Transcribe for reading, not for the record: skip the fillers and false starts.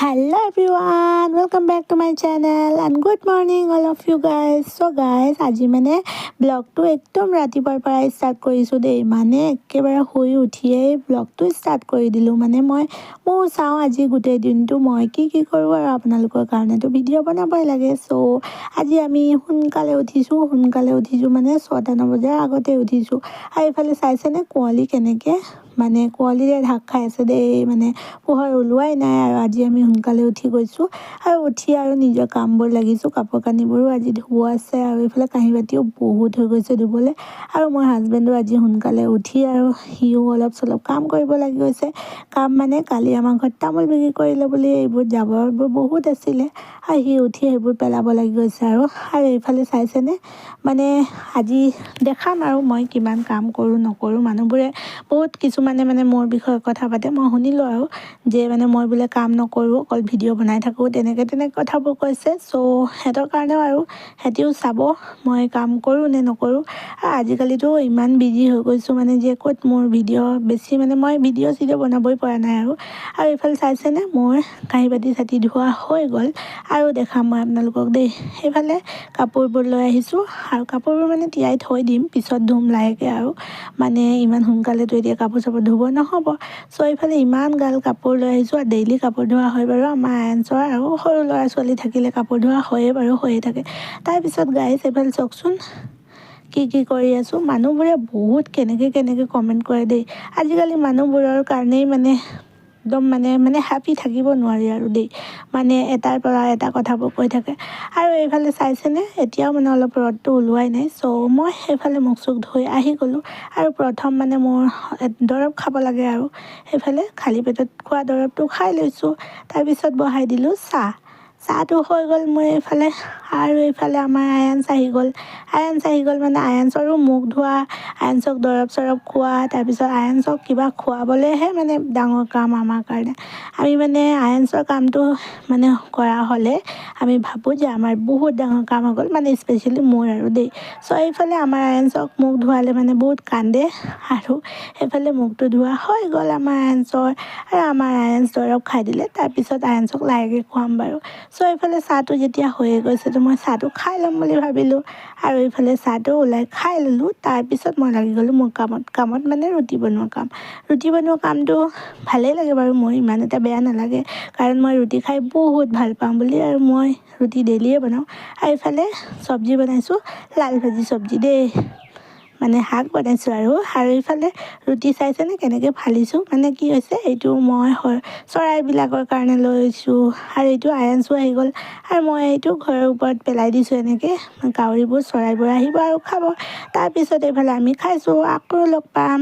Hello everyone, welcome back to my channel and good morning all of you guys. So guys, আজি মানে ব্লগটো একদম ৰাতিপুৱাৰ পৰা start কৰিছোঁ দেই। মানে একেবাৰে শুই উঠিয়ে ব্লগটো ষ্টাৰ্ট কৰি দিলোঁ। মানে মই চাওঁ আজি গোটেই দিনটো মই কি কৰোঁ আৰু আপোনালোকৰ কাৰণেতো ভিডিঅ' বনাবই লাগে। চ' আজি আমি সোনকালে উঠিছোঁ মানে 6টা বজাৰ আগতে উঠিছোঁ। আৰু এইফালে চাইছেনে কুঁৱলী কেনেকৈ মানে কুঁৱলীৰে ঢাক খাই আছে দেই। মানে পোহৰ ওলোৱাই নাই আৰু আজি আমি সোনকালে উঠি গৈছোঁ আৰু উঠি আৰু নিজৰ কামবোৰ লাগিছোঁ। কাপোৰ কানিবোৰো আজি ধুব আছে আৰু এইফালে কাঁহী বাতিও বহুত হৈ গৈছে ধুবলৈ। আৰু মোৰ হাজবেণ্ডো আজি সোনকালে উঠি আৰু সিও অলপ চলপ কাম কৰিব লাগি গৈছে। কাম মানে কালি আমাৰ ঘৰত তামোল বিক্ৰী কৰিলে বুলি এইবোৰ জাবৰবোৰ বহুত আছিলে আৰু সি উঠি সেইবোৰ পেলাব লাগি গৈছে। আৰু এইফালে চাইছেনে মানে আজি দেখাম আৰু মই কিমান কাম কৰোঁ নকৰোঁ। মানুহবোৰে বহুত কিছুমানে মানে মোৰ বিষয়ে কথা পাতে, মই শুনিলোঁ আৰু যে মানে মই বোলে কাম নকৰোঁ, অকল ভিডিঅ' বনাই থাকোঁ, তেনেকৈ কথাবোৰ কৈছে। চ' সিহঁতৰ কাৰণেও আৰু সিহঁতিও চাব মই কাম কৰোঁ নে নকৰোঁ। আৰু আজিকালিতো ইমান বিজি হৈ গৈছোঁ মানে যে ক'ত মোৰ ভিডিঅ' বেছি মানে মই ভিডিঅ' বনাবই পৰা নাই আৰু এইফালে চাইছেনে মোৰ কাঁহী বাতি চাতি ধোৱা হৈ গ'ল। আৰু দেখাম মই আপোনালোকক দেই। সেইফালে কাপোৰবোৰ লৈ আহিছোঁ আৰু কাপোৰবোৰ মানে তিয়াই থৈ দিম, পিছত ধুম লাহেকৈ আৰু মানে ইমান সোনকালেতো এতিয়া কাপোৰ চাপোৰ ধুব নহ'ব। চ' এইফালে ইমান গাল কাপোৰ লৈ আহিছোঁ আৰু ডেইলি কাপোৰ ধোৱা হয় বাৰু আমাৰ আয়ঞ্চৰ আৰু সৰু ল'ৰা ছোৱালী থাকিলে কাপোৰ ধোৱা হৈয়ে থাকে। তাৰপিছত গাইজ এইফালে চাওকচোন কি কৰি আছোঁ। মানুহবোৰে বহুত কেনেকৈ কমেণ্ট কৰে দেই। আজিকালি মানুহবোৰৰ কাৰণেই মানে একদম মানে হেপী থাকিব নোৱাৰি আৰু দেই। মানে এটাৰ পৰা এটা কথাবোৰ কৈ থাকে। আৰু এইফালে চাইছেনে এতিয়াও মানে অলপ ৰ'দটো ওলোৱাই নাই। চ' মই সেইফালে মুখ চুখ ধুই আহি গ'লোঁ আৰু প্ৰথম মানে মোৰ দৰৱ খাব লাগে আৰু সেইফালে খালী পেটত খোৱা দৰৱটো খাই লৈছোঁ। তাৰপিছত বহাই দিলোঁ চাহটো হৈ গ'ল মোৰ এইফালে। আৰু এইফালে আমাৰ আয়াঞ্চ আহি গ'ল মানে আয়াঞ্চৰো মুখ ধোৱা, আয়াঞ্চক দৰৱ চৰৱ খোৱা, তাৰপিছত আয়াঞ্চক কিবা খোৱাবলৈহে মানে ডাঙৰ কাম আমাৰ কাৰণে। আমি মানে আয়াঞ্চৰ কামটো মানে কৰা হ'লে আমি ভাবোঁ যে আমাৰ বহুত ডাঙৰ কাম হৈ গ'ল, মানে স্পেচিয়েলি মোৰ আৰু দেই। চ' এইফালে আমাৰ আয়াঞ্চক মুখ ধোৱালে মানে বহুত কান্দে আৰু সেইফালে মুখটো ধোৱা হৈ গ'ল আমাৰ আয়াঞ্চৰ। আৰু আমাৰ আয়াঞ্চ দৰৱ খাই দিলে, তাৰপিছত আয়াঞ্চক লাহেকৈ খুৱাম বাৰু। চ' এইফালে চাহটো যেতিয়া হৈয়ে গৈছে তো মই চাহটো খাই ল'ম বুলি ভাবিলোঁ আৰু এইফালে চাহটো ওলাই খাই ল'লোঁ। তাৰপিছত মই লাগি গ'লোঁ মোৰ কামত মানে ৰুটি বনোৱা কামটো ভালেই লাগে বাৰু, মোৰ ইমান এটা বেয়া নালাগে কাৰণ মই ৰুটি খাই বহুত ভাল পাওঁ বুলি আৰু মই ৰুটি ডেইলিয়ে বনাওঁ। আৰু এইফালে চব্জি বনাইছোঁ, লাল ভাজি চব্জি দেই, মানে শাক বনাইছোঁ আৰু এইফালে ৰুটি চাইছেনে কেনেকৈ ফালিছোঁ। মানে কি হৈছে এইটো মই চৰাইবিলাকৰ কাৰণে লৈছোঁ আৰু এইটো আয়াঞ্চো আহি গ'ল আৰু মই এইটো ঘৰৰ ওপৰত পেলাই দিছোঁ এনেকৈ। কাউৰীবোৰ চৰাইবোৰ আহিব আৰু খাব। তাৰপিছত এইফালে আমি খাইছোঁ। আকৌ লগ পাম